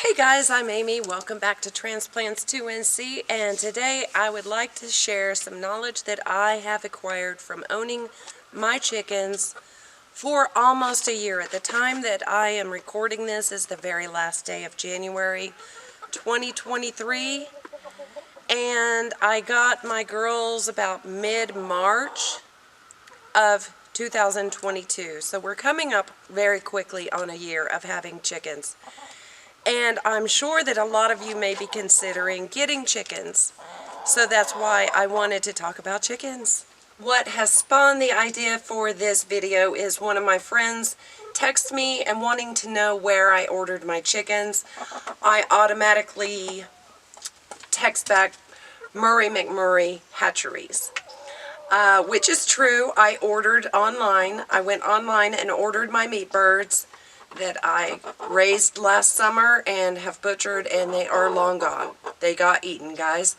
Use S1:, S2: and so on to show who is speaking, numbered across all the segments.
S1: Hey guys, I'm Amy. Welcome back to Transplants 2NC, and today I would like to share some knowledge that I have acquired from owning my chickens for almost a year. At the time that I am recording this is the very last day of January 2023, and I got my girls about mid-March of 2022. So we're coming up very quickly on a year of having chickens. And I'm sure that a lot of you may be considering getting chickens. So that's why I wanted to talk about chickens. What has spawned the idea for this video is one of my friends texted me and wanting to know where I ordered my chickens. I automatically text back Murray McMurray Hatcheries. Which is true. I ordered online. I went online and ordered my meat birds that I raised last summer and have butchered, and they are long gone. They got eaten, guys.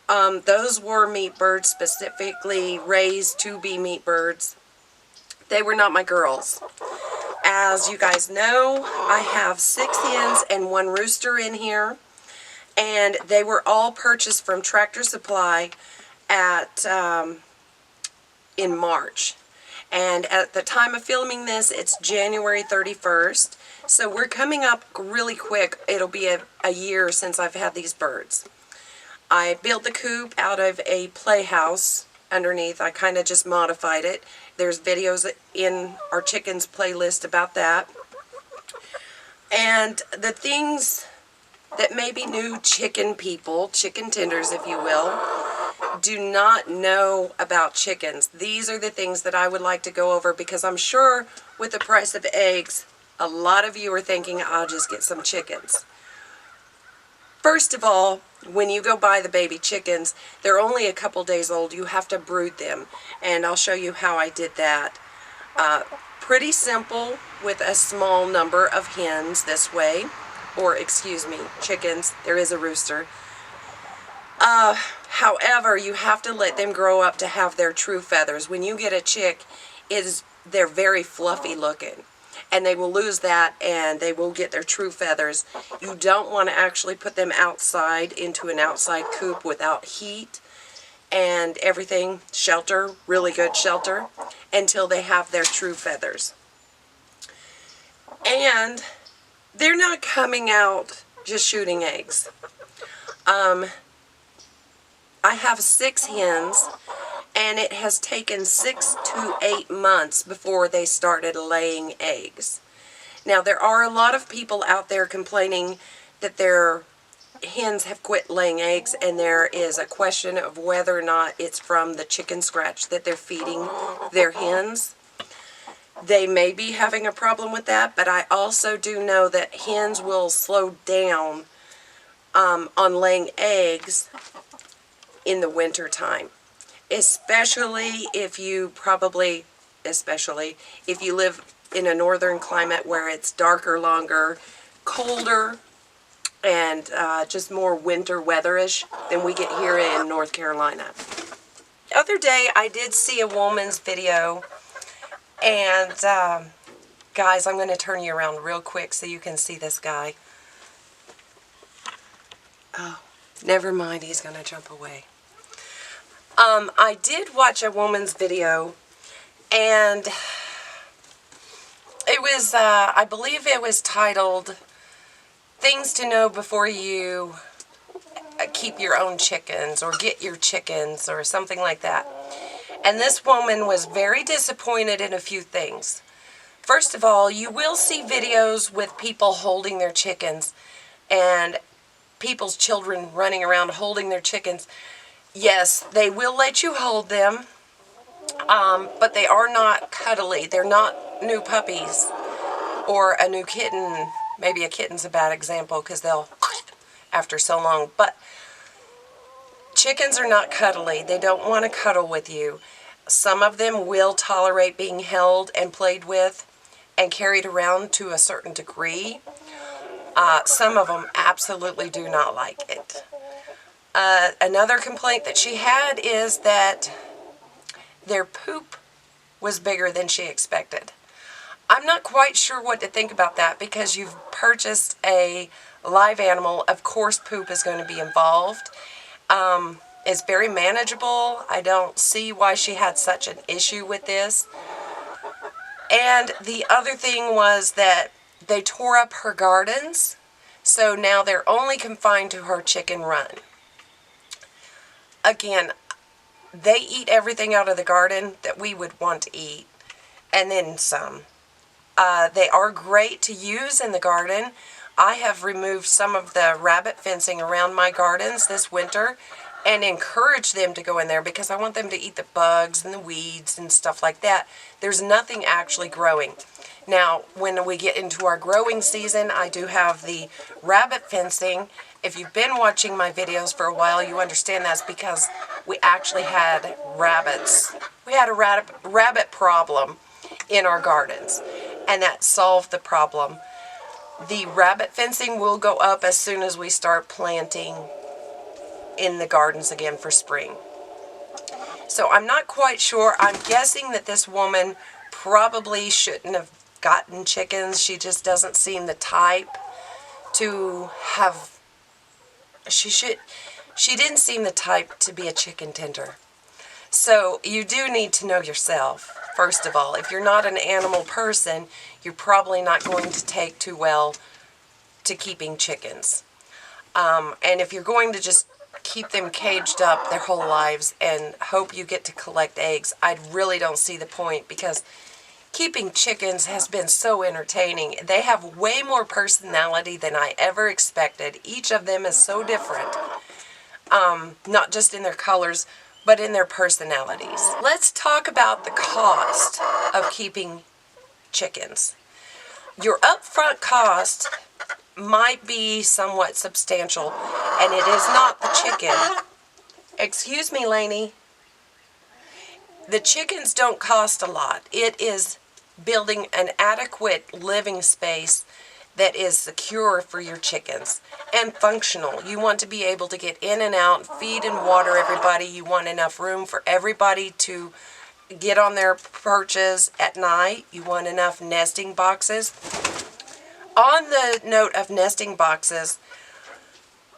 S1: Those were meat birds, specifically raised to be meat birds. They were not my girls. As you guys know, I have 6 hens and 1 rooster in here, and they were all purchased from Tractor Supply at in March. And at the time of filming this, it's January 31st. So we're coming up really quick. It'll be a year since I've had these birds. I built the coop out of a playhouse underneath. I kind of just modified it. There's videos in our chickens playlist about that. And the things that maybe new chicken people, chicken tenders if you will, do not know about chickens. These are the things that I would like to go over, because I'm sure with the price of eggs, a lot of you are thinking, I'll just get some chickens. First of all, when you go buy the baby chickens, they're only a couple days old. You have to brood them, and I'll show you how I did that. Pretty simple with a small number of hens this way, or excuse me, chickens. There is a rooster. However, you have to let them grow up to have their true feathers. When you get a chick, they're very fluffy looking, and they will lose that and they will get their true feathers. You don't want to actually put them outside into an outside coop without heat and everything, shelter, really good shelter, until they have their true feathers. And they're not coming out just shooting eggs. I have 6 hens, and it has taken 6 to 8 months before they started laying eggs. Now, there are a lot of people out there complaining that their hens have quit laying eggs, and there is a question of whether or not it's from the chicken scratch that they're feeding their hens. They may be having a problem with that, but I also do know that hens will slow down on laying eggs in the winter time, especially if you live in a northern climate where it's darker, longer, colder, and just more winter weatherish than we get here in North Carolina. The other day I did see a woman's video, and guys, I'm going to turn you around real quick so you can see this guy. Oh, never mind, he's going to jump away. I did watch a woman's video, and it was, I believe it was titled, Things to Know Before You Keep Your Own Chickens, or Get Your Chickens, or something like that. And this woman was very disappointed in a few things. First of all, you will see videos with people holding their chickens, and people's children running around holding their chickens. Yes, they will let you hold them, but they are not cuddly. They're not new puppies or a new kitten. Maybe a kitten's a bad example because they'll after so long. But chickens are not cuddly. They don't want to cuddle with you. Some of them will tolerate being held and played with and carried around to a certain degree. Some of them absolutely do not like it. Another complaint that she had is that their poop was bigger than she expected. I'm not quite sure what to think about that, because you've purchased a live animal. Of course poop is going to be involved. It's very manageable. I don't see why she had such an issue with this. And the other thing was that they tore up her gardens, so now they're only confined to her chicken run. Again, they eat everything out of the garden that we would want to eat, and then some. They are great to use in the garden. I have removed some of the rabbit fencing around my gardens this winter and encourage them to go in there, because I want them to eat the bugs and the weeds and stuff like that. There's nothing actually growing. Now, when we get into our growing season, I do have the rabbit fencing. If you've been watching my videos for a while, you understand that's because we actually had rabbits. We had a rabbit problem in our gardens, and that solved the problem. The rabbit fencing will go up as soon as we start planting in the gardens again for spring. So I'm not quite sure. I'm guessing that this woman probably shouldn't have gotten chickens. She just doesn't seem the type to have, she didn't seem the type to be a chicken tender. So you do need to know yourself, first of all. If you're not an animal person, you're probably not going to take too well to keeping chickens. And if you're going to just keep them caged up their whole lives and hope you get to collect eggs, I really don't see the point, because keeping chickens has been so entertaining. They have way more personality than I ever expected. Each of them is so different, not just in their colors, but in their personalities. Let's talk about the cost of keeping chickens. Your upfront cost might be somewhat substantial, and it is not the chicken. Excuse me, Lainey. The chickens don't cost a lot. It is building an adequate living space that is secure for your chickens and functional. You want to be able to get in and out, feed and water everybody. You want enough room for everybody to get on their perches at night. You want enough nesting boxes. On the note of nesting boxes,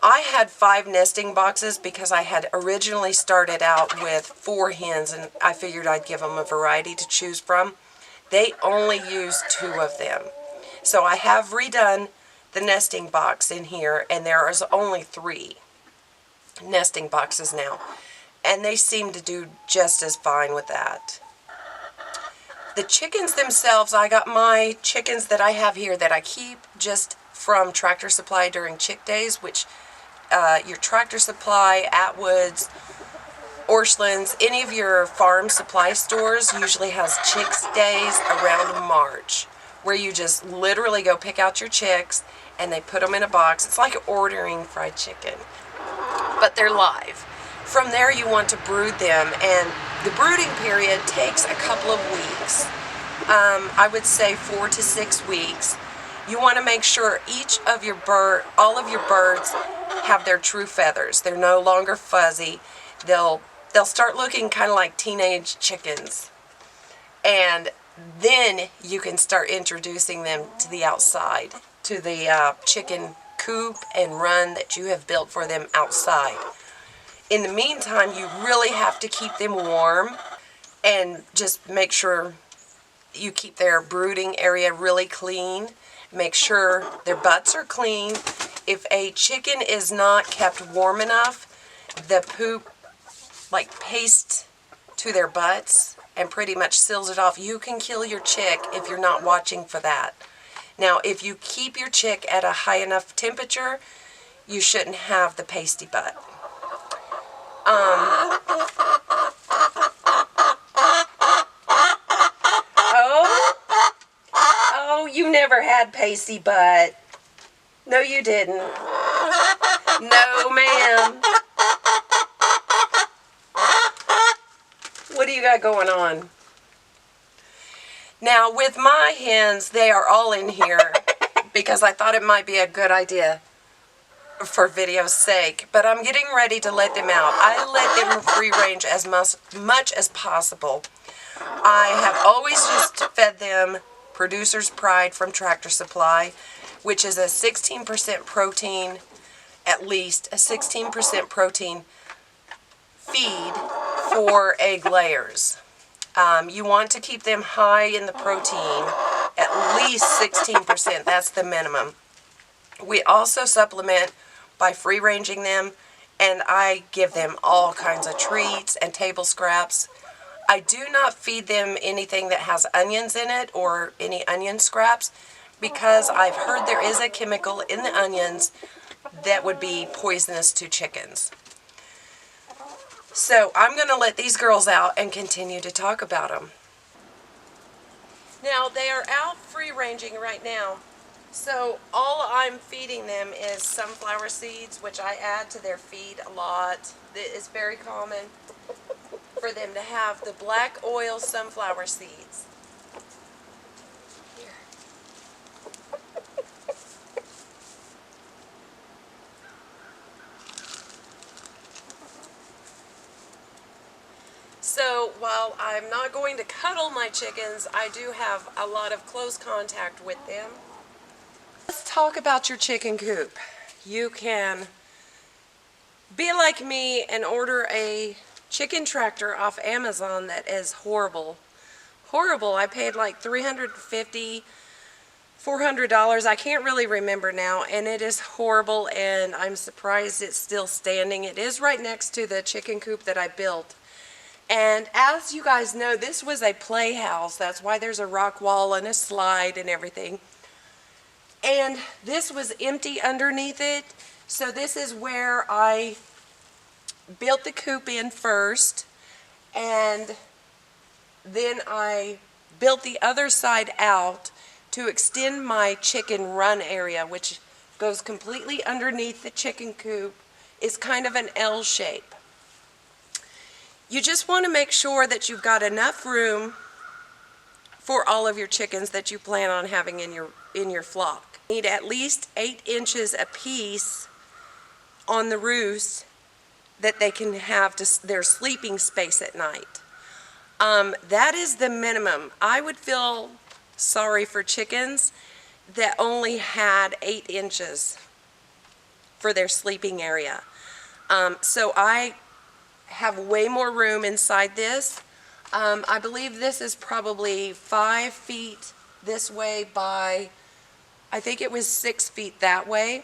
S1: I had 5 nesting boxes because I had originally started out with 4 hens, and I figured I'd give them a variety to choose from. They only use 2 of them. So I have redone the nesting box in here, and there is only 3 nesting boxes now. And they seem to do just as fine with that. The chickens themselves, I got my chickens that I have here that I keep just from Tractor Supply during chick days, which your Tractor Supply, Atwoods, Orscheln's, any of your farm supply stores usually has chicks days around March, where you just literally go pick out your chicks and they put them in a box. It's like ordering fried chicken, but they're live. From there you want to brood them, and the brooding period takes a couple of weeks. I would say 4 to 6 weeks. You want to make sure all of your birds have their true feathers. They're no longer fuzzy. They'll start looking kind of like teenage chickens. And then you can start introducing them to the outside, to the chicken coop and run that you have built for them outside. In the meantime, you really have to keep them warm and just make sure you keep their brooding area really clean. Make sure their butts are clean. If a chicken is not kept warm enough, the poop pastes to their butts and pretty much seals it off. You can kill your chick if you're not watching for that. Now, if you keep your chick at a high enough temperature, you shouldn't have the pasty butt. Oh, you never had pasty butt. No, you didn't. No, ma'am. What do you got going on? Now, with my hens, they are all in here because I thought it might be a good idea for video's sake, but I'm getting ready to let them out. I let them free range as much as possible. I have always just fed them Producer's Pride from Tractor Supply, which is a 16% protein, at least a 16% protein feed for egg layers. You want to keep them high in the protein, at least 16%, that's the minimum. We also supplement by free-ranging them, and I give them all kinds of treats and table scraps. I do not feed them anything that has onions in it or any onion scraps, because I've heard there is a chemical in the onions that would be poisonous to chickens. So I'm going to let these girls out and continue to talk about them. Now they are out free-ranging right now, so all I'm feeding them is sunflower seeds, which I add to their feed a lot. It's very common for them to have the black oil sunflower seeds. Here. So while I'm not going to cuddle my chickens, I do have a lot of close contact with them. Let's talk about your chicken coop. You can be like me and order a chicken tractor off Amazon that is horrible. Horrible. I paid like $350, $400. I can't really remember now, and it is horrible, and I'm surprised it's still standing. It is right next to the chicken coop that I built. And as you guys know, this was a playhouse. That's why there's a rock wall and a slide and everything. And this was empty underneath it. So this is where I built the coop in first. And then I built the other side out to extend my chicken run area, which goes completely underneath the chicken coop. It's kind of an L shape. You just want to make sure that you've got enough room for all of your chickens that you plan on having in your flock. You need at least 8 inches a piece on the roost that they can have their sleeping space at night. That is the minimum. I would feel sorry for chickens that only had 8 inches for their sleeping area. So I have way more room inside this. I believe this is probably 5 feet this way by, I think it was 6 feet that way.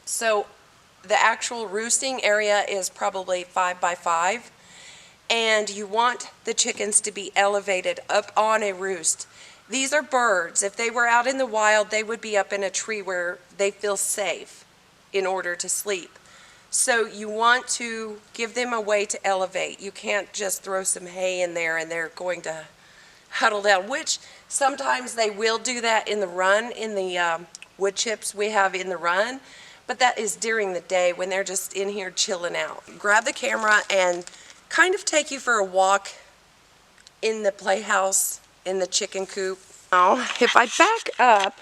S1: So the actual roosting area is probably 5 by 5. And you want the chickens to be elevated up on a roost. These are birds. If they were out in the wild, they would be up in a tree where they feel safe in order to sleep. So you want to give them a way to elevate. You can't just throw some hay in there and they're going to huddle down, which sometimes they will do that in the run, in the wood chips we have in the run, but that is during the day when they're just in here chilling out. Grab the camera and kind of take you for a walk in the playhouse, in the chicken coop. Now, if I back up,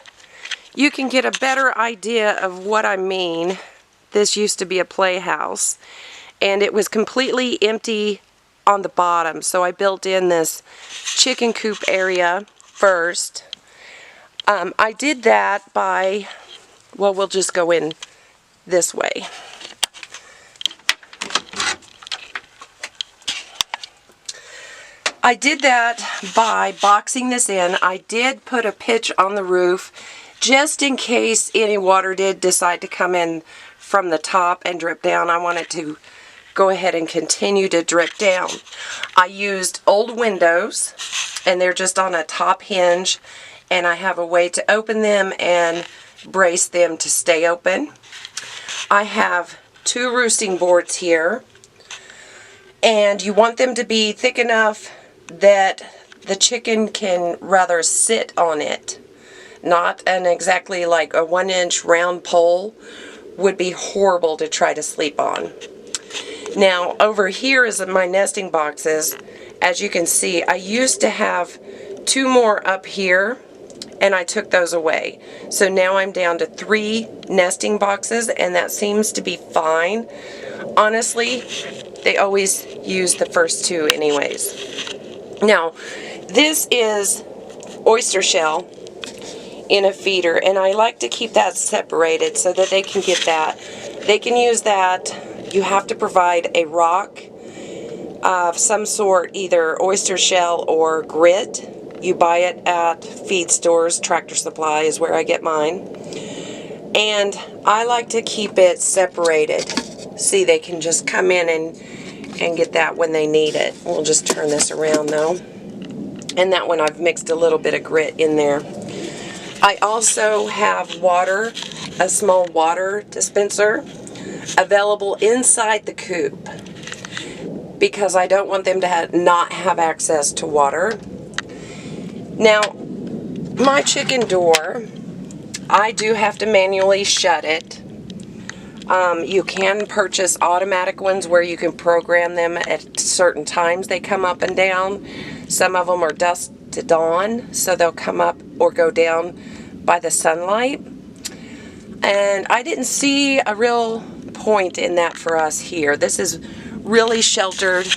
S1: you can get a better idea of what I mean. This used to be a playhouse, and it was completely empty on the bottom, so I built in this chicken coop area first. I did that by, well, we'll just go in this way. I did that by boxing this in. I did put a pitch on the roof just in case any water did decide to come in from the top and drip down. I want it to go ahead and continue to drip down. I used old windows, and they're just on a top hinge, and I have a way to open them and brace them to stay open. I have 2 roosting boards here, and you want them to be thick enough that the chicken can rather sit on it, not an exactly like a 1-inch round pole would be horrible to try to sleep on. Now over here is my nesting boxes. As you can see, I used to have 2 more up here and I took those away. So now I'm down to 3 nesting boxes, and that seems to be fine. Honestly, they always use the first 2 anyways. Now, this is oyster shell in a feeder, and I like to keep that separated so that they can get that. They can use that. You have to provide a rock of some sort, either oyster shell or grit. You buy it at feed stores. Tractor Supply is where I get mine. And I like to keep it separated. See, they can just come in and get that when they need it. We'll just turn this around though. And that one I've mixed a little bit of grit in there. I also have water, a small water dispenser, available inside the coop because I don't want them to not have access to water. Now, my chicken door, I do have to manually shut it. You can purchase automatic ones where you can program them at certain times. They come up and down. Some of them are dusk to dawn, so they'll come up or go down by the sunlight. And I didn't see a real point in that for us here. This is really sheltered.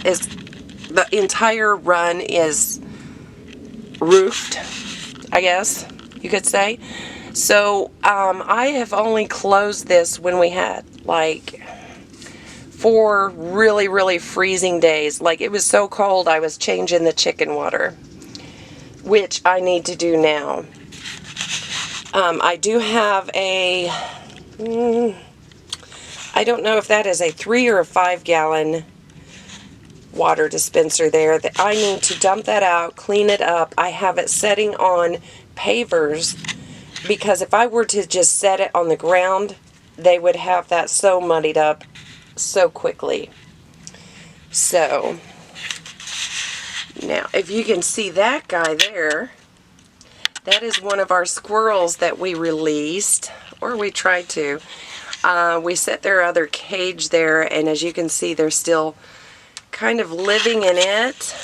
S1: The entire run is roofed, I guess you could say. So I have only closed this when we had like 4 really freezing days. Like, it was so cold I was changing the chicken water, which I need to do now. I do have a, I don't know if that is a 3 or a 5 gallon water dispenser there that I need to dump that out, clean it up. I have it setting on pavers because if I were to just set it on the ground, they would have that so muddied up so quickly. So, now if you can see that guy there, that is one of our squirrels that we released, or we tried to. We set their other cage there, and as you can see, they're still kind of living in it.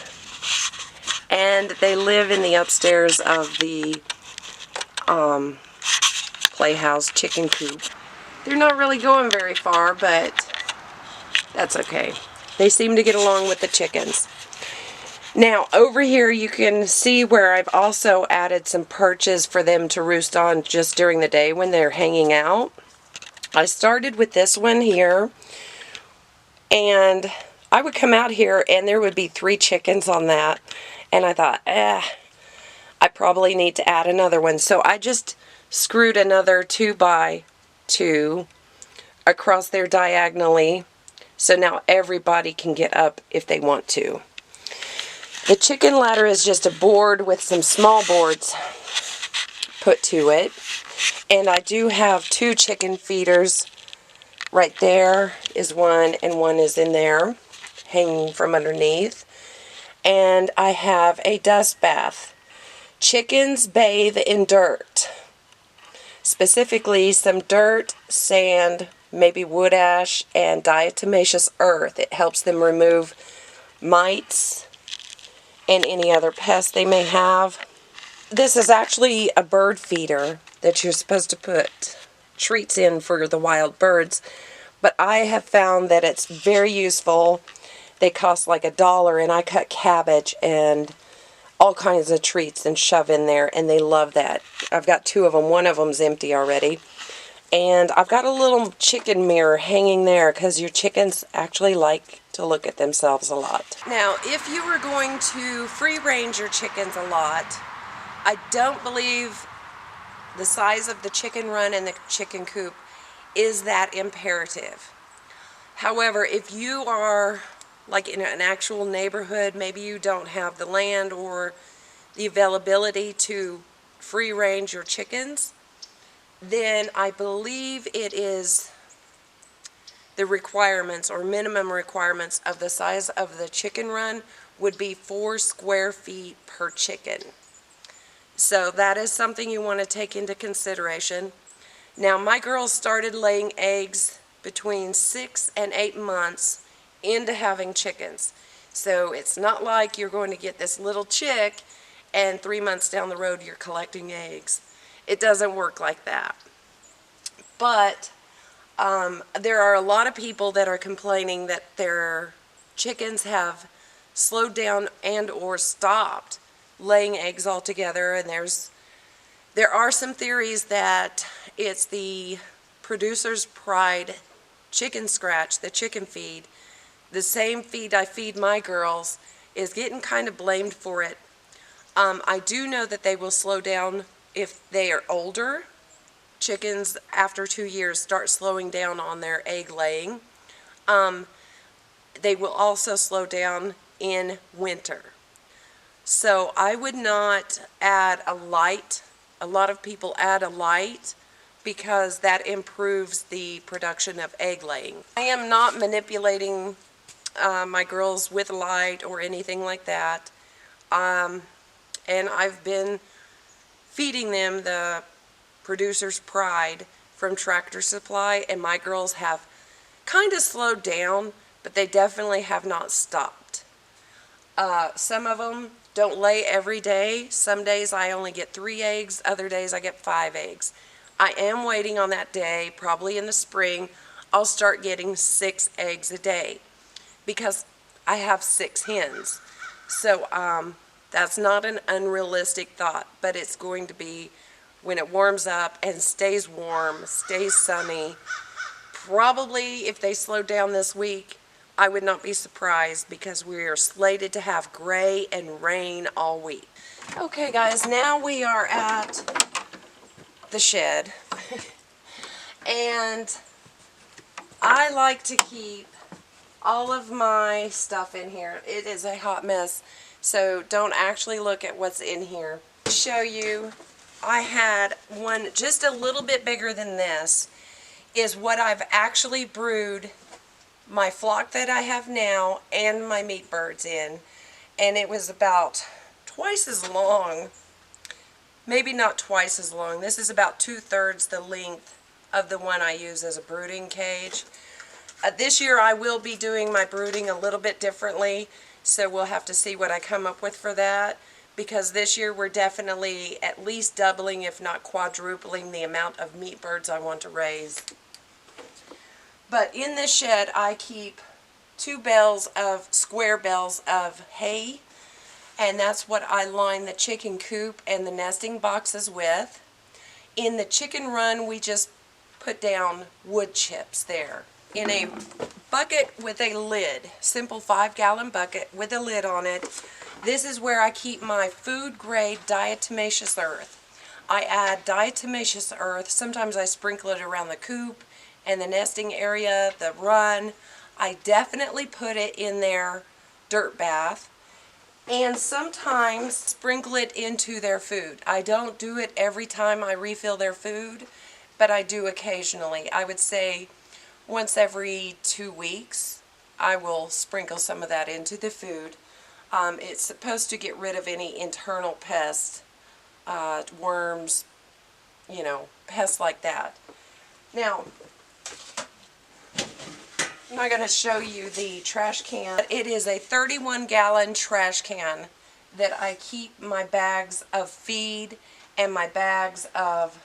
S1: And they live in the upstairs of the playhouse chicken coop. They're not really going very far, but that's okay. They seem to get along with the chickens. Now, over here you can see where I've also added some perches for them to roost on just during the day when they're hanging out. I started with this one here, and I would come out here and there would be 3 chickens on that, and I thought, I probably need to add another one. So I just screwed another 2x2 across there diagonally, so now everybody can get up if they want to. The chicken ladder is just a board with some small boards put to it. And I do have 2 chicken feeders. Right there is one, and one is in there, hanging from underneath. And I have a dust bath. Chickens bathe in dirt. Specifically some dirt, sand, maybe wood ash, and diatomaceous earth. It helps them remove mites and any other pests they may have. This is actually a bird feeder that you're supposed to put treats in for the wild birds, but I have found that it's very useful. They cost like $1, and I cut cabbage and all kinds of treats and shove in there, and they love that. I've got 2 of them. One of them's empty already. And I've got a little chicken mirror hanging there because your chickens actually like to look at themselves a lot. Now, if you were going to free range your chickens a lot, I don't believe the size of the chicken run and the chicken coop is that imperative. However, if you are like in an actual neighborhood, maybe you don't have the land or the availability to free range your chickens, then I believe it is the requirements or minimum requirements of the size of the chicken run would be 4 square feet per chicken. So that is something you want to take into consideration. Now, my girls started laying eggs between 6 and 8 months into having chickens. So it's not like you're going to get this little chick and 3 months down the road you're collecting eggs. It doesn't work like that. But there are a lot of people that are complaining that their chickens have slowed down and or stopped laying eggs all together, and there are some theories that it's the Producer's Pride chicken scratch, the chicken feed, the same feed I feed my girls, is getting kind of blamed for it. I do know that they will slow down if they are older. Chickens after 2 years start slowing down on their egg laying. They will also slow down in winter. So I would not add a light. A lot of people add a light because that improves the production of egg laying. I am not manipulating my girls with light or anything like that. And I've been feeding them the Producer's Pride from Tractor Supply, and my girls have kind of slowed down, but they definitely have not stopped. Some of them don't lay every day. Some days I only get 3 eggs, other days I get 5 eggs. I am waiting on that day, probably in the spring, I'll start getting 6 eggs a day because I have 6 hens. So that's not an unrealistic thought, but it's going to be when it warms up and stays warm, stays sunny. Probably if they slow down this week, I would not be surprised because we are slated to have gray and rain all week. Okay guys, now we are at the shed. And I like to keep all of my stuff in here. It is a hot mess, so don't actually look at what's in here. To show you, I had one just a little bit bigger than this, is what I've actually brewed my flock that I have now and my meat birds in, and it was about twice as long, maybe not twice as long. This is about 2/3 the length of the one I use as a brooding cage. This year I will be doing my brooding a little bit differently, so we'll have to see what I come up with for that, because this year we're definitely at least doubling, if not quadrupling, the amount of meat birds I want to raise. But in this shed, I keep 2 square bales of hay, and that's what I line the chicken coop and the nesting boxes with. In the chicken run, we just put down wood chips there in a bucket with a lid, simple 5-gallon bucket with a lid on it. This is where I keep my food-grade diatomaceous earth. I add diatomaceous earth. Sometimes I sprinkle it around the coop and the nesting area, the run. I definitely put it in their dirt bath, and sometimes sprinkle it into their food. I don't do it every time I refill their food, but I do occasionally. I would say once every 2 weeks I will sprinkle some of that into the food. It's supposed to get rid of any internal pests, worms, pests like that. Now, I'm not going to show you the trash can. It is a 31-gallon trash can that I keep my bags of feed and my bags of...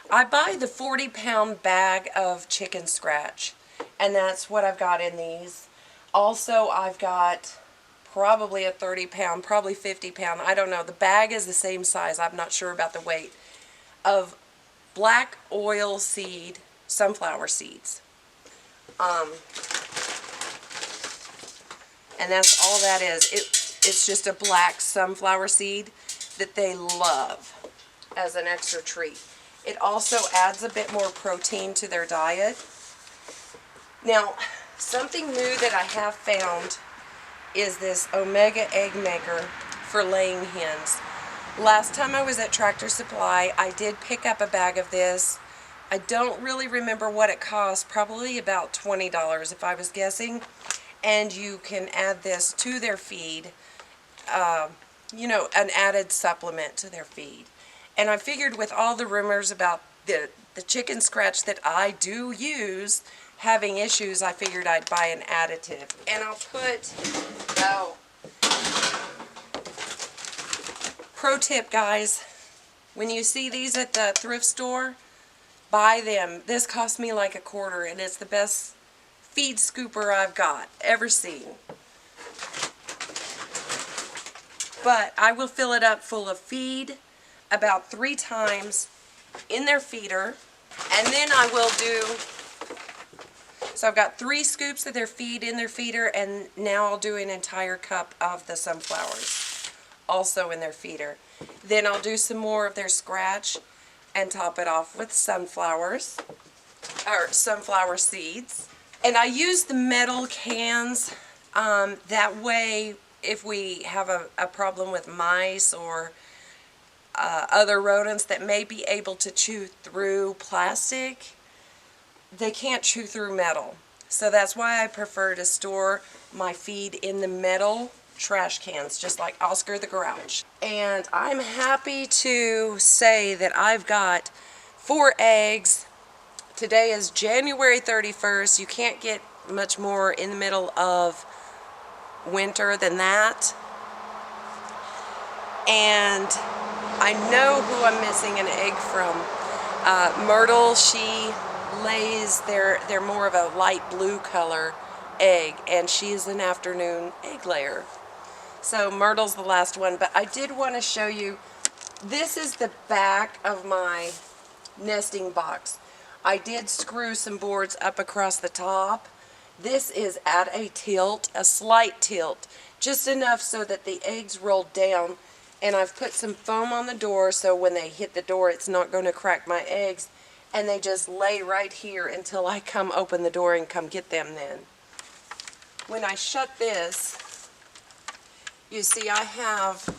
S1: I buy the 40-pound bag of chicken scratch, and that's what I've got in these. Also, I've got probably a 30-pound, probably 50-pound, I don't know. The bag is the same size, I'm not sure about the weight, of black oil seed sunflower seeds. And that's all that is. It's just a black sunflower seed that they love as an extra treat. It also adds a bit more protein to their diet. Now, something new that I have found is this Omega Egg Maker for laying hens. Last time I was at Tractor Supply, I did pick up a bag of this. I don't really remember what it cost, probably about $20 if I was guessing. And you can add this to their feed, an added supplement to their feed. And I figured with all the rumors about the chicken scratch that I do use having issues, I figured I'd buy an additive. And I'll put, pro tip guys, when you see these at the thrift store, buy them. This cost me like $0.25, and it's the best feed scooper I've ever seen. But I will fill it up full of feed about 3 times in their feeder. And then I will do, so I've got 3 scoops of their feed in their feeder, and now I'll do an entire cup of the sunflowers also in their feeder. Then I'll do some more of their scratch and top it off with sunflowers, or sunflower seeds. And I use the metal cans, that way if we have a problem with mice or other rodents that may be able to chew through plastic, they can't chew through metal. So that's why I prefer to store my feed in the metal trash cans, just like Oscar the Grouch. And I'm happy to say that I've got 4 eggs. Today is January 31st. You can't get much more in the middle of winter than that. And I know who I'm missing an egg from. Myrtle, she lays, they're more of a light blue color egg, and she's an afternoon egg layer. So Myrtle's the last one, but I did want to show you, this is the back of my nesting box. I did screw some boards up across the top. This is at a tilt, a slight tilt, just enough so that the eggs roll down. And I've put some foam on the door so when they hit the door it's not going to crack my eggs. And they just lay right here until I come open the door and come get them then. When I shut this, you see I have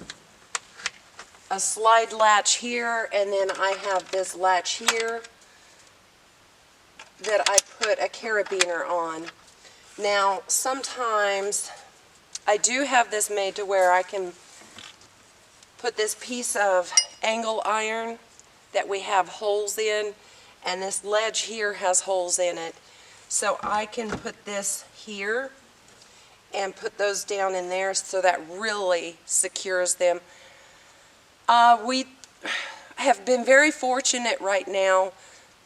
S1: a slide latch here, and then I have this latch here that I put a carabiner on. Now, sometimes I do have this made to where I can put this piece of angle iron that we have holes in, and this ledge here has holes in it. So I can put this here and put those down in there, so that really secures them. We have been very fortunate right now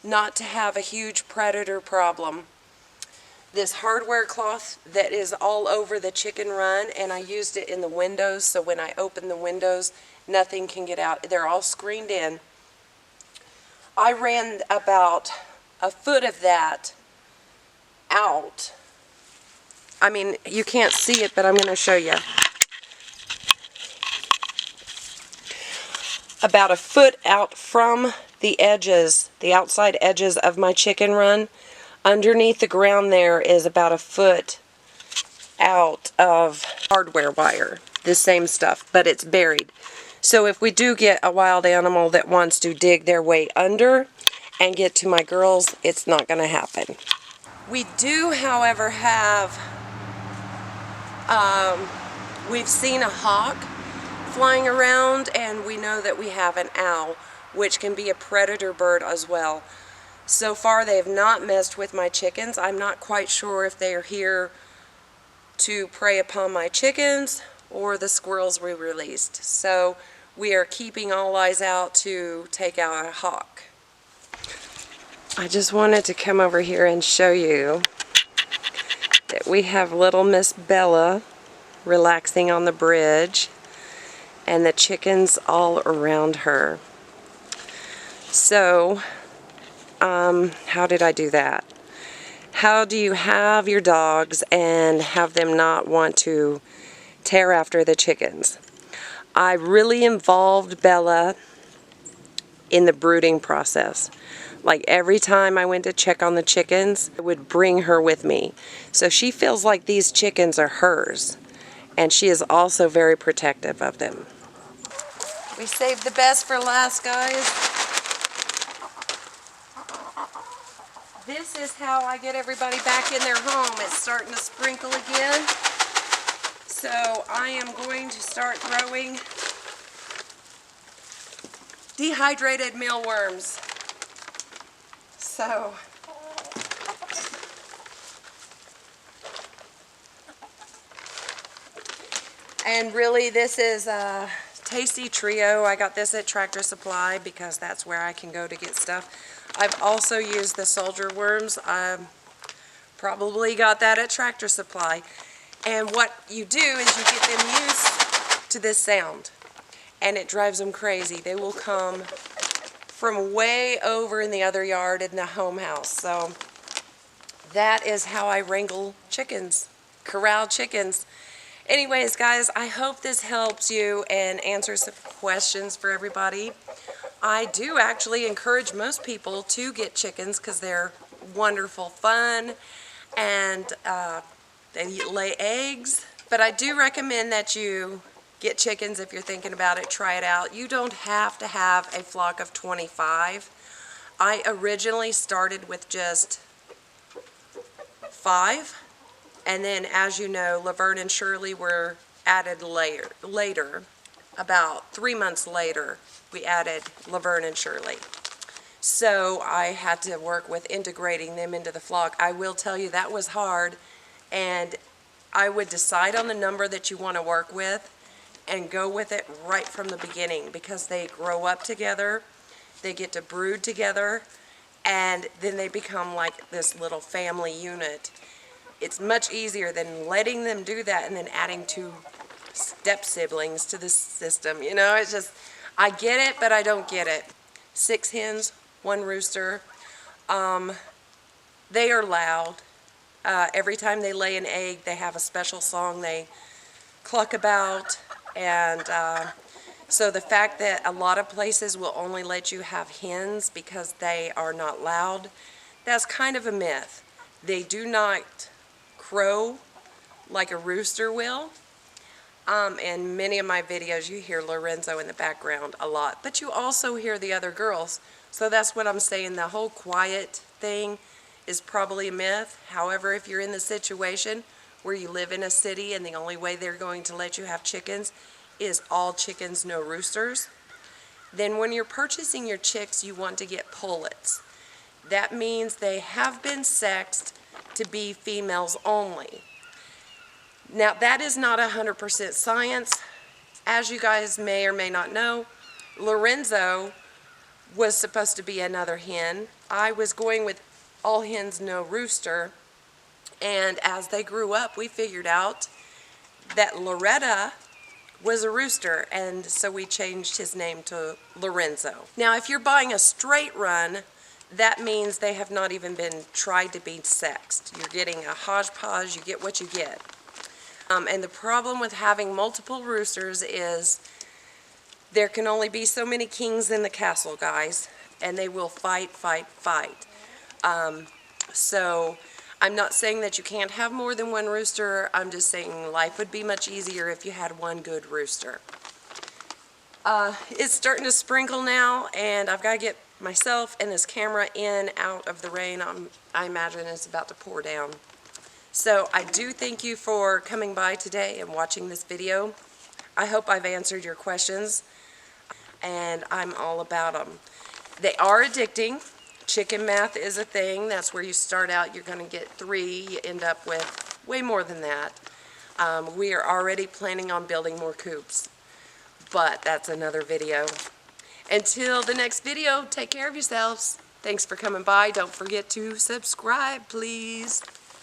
S1: not to have a huge predator problem. This hardware cloth that is all over the chicken run, and I used it in the windows, so when I open the windows, nothing can get out. They're all screened in. I ran about a foot of that out. I mean, you can't see it, but I'm going to show you. About a foot out from the edges, the outside edges of my chicken run. Underneath the ground there is about a foot out of hardware wire. The same stuff, but it's buried. So if we do get a wild animal that wants to dig their way under and get to my girls, it's not going to happen. We do, however, have, we've seen a hawk flying around, and we know that we have an owl, which can be a predator bird as well. So far they have not messed with my chickens. I'm not quite sure if they are here to prey upon my chickens or the squirrels we released. So we are keeping all eyes out to take out a hawk. I just wanted to come over here and show you that we have little Miss Bella relaxing on the bridge, and the chickens all around her. So, how did I do that? How do you have your dogs and have them not want to tear after the chickens? I really involved Bella in the brooding process. Like every time I went to check on the chickens, I would bring her with me. So she feels like these chickens are hers. And she is also very protective of them. We saved the best for last, guys. This is how I get everybody back in their home. It's starting to sprinkle again. So I am going to start throwing dehydrated mealworms. So and really this is a Tasty Trio. I got this at Tractor Supply because that's where I can go to get stuff. I've also used the soldier worms. I probably got that at Tractor Supply. And what you do is you get them used to this sound, and it drives them crazy. They will come from way over in the other yard in the home house. So that is how I wrangle chickens, corral chickens. Anyways, guys, I hope this helps you and answers some questions for everybody. I do actually encourage most people to get chickens because they're wonderful fun, and they lay eggs. But I do recommend that you get chickens if you're thinking about it. Try it out. You don't have to have a flock of 25. I originally started with just 5, and then, as you know, Laverne and Shirley were added later. About 3 months later, we added Laverne and Shirley. So I had to work with integrating them into the flock. I will tell you that was hard, and I would decide on the number that you want to work with and go with it right from the beginning, because they grow up together, they get to brood together, and then they become like this little family unit. It's much easier than letting them do that and then adding 2 step siblings to the system. You know, it's just, I get it, but I don't get it. 6 hens, 1 rooster. They are loud. Every time they lay an egg, they have a special song they cluck about. And so the fact that a lot of places will only let you have hens because they are not loud, that's kind of a myth. They do not crow like a rooster will. In many of my videos you hear Lorenzo in the background a lot, but you also hear the other girls. So that's what I'm saying, the whole quiet thing is probably a myth. However, if you're in the situation where you live in a city and the only way they're going to let you have chickens is all chickens, no roosters, then when you're purchasing your chicks, you want to get pullets. That means they have been sexed to be females only. Now, that is not 100% science. As you guys may or may not know, Lorenzo was supposed to be another hen. I was going with all hens, no rooster. And as they grew up, we figured out that Loretta was a rooster, and so we changed his name to Lorenzo. Now, if you're buying a straight run, that means they have not even been tried to be sexed. You're getting a hodgepodge, you get what you get. And the problem with having multiple roosters is there can only be so many kings in the castle, guys, and they will fight. So I'm not saying that you can't have more than 1 rooster. I'm just saying life would be much easier if you had 1 good rooster. It's starting to sprinkle now, and I've got to get myself and this camera in out of the rain. I imagine it's about to pour down. So I do thank you for coming by today and watching this video. I hope I've answered your questions, and I'm all about them. They are addicting. Chicken math is a thing. That's where you start out, you're going to get 3. You end up with way more than that. We are already planning on building more coops, but that's another video. Until the next video, take care of yourselves. Thanks for coming by. Don't forget to subscribe, please.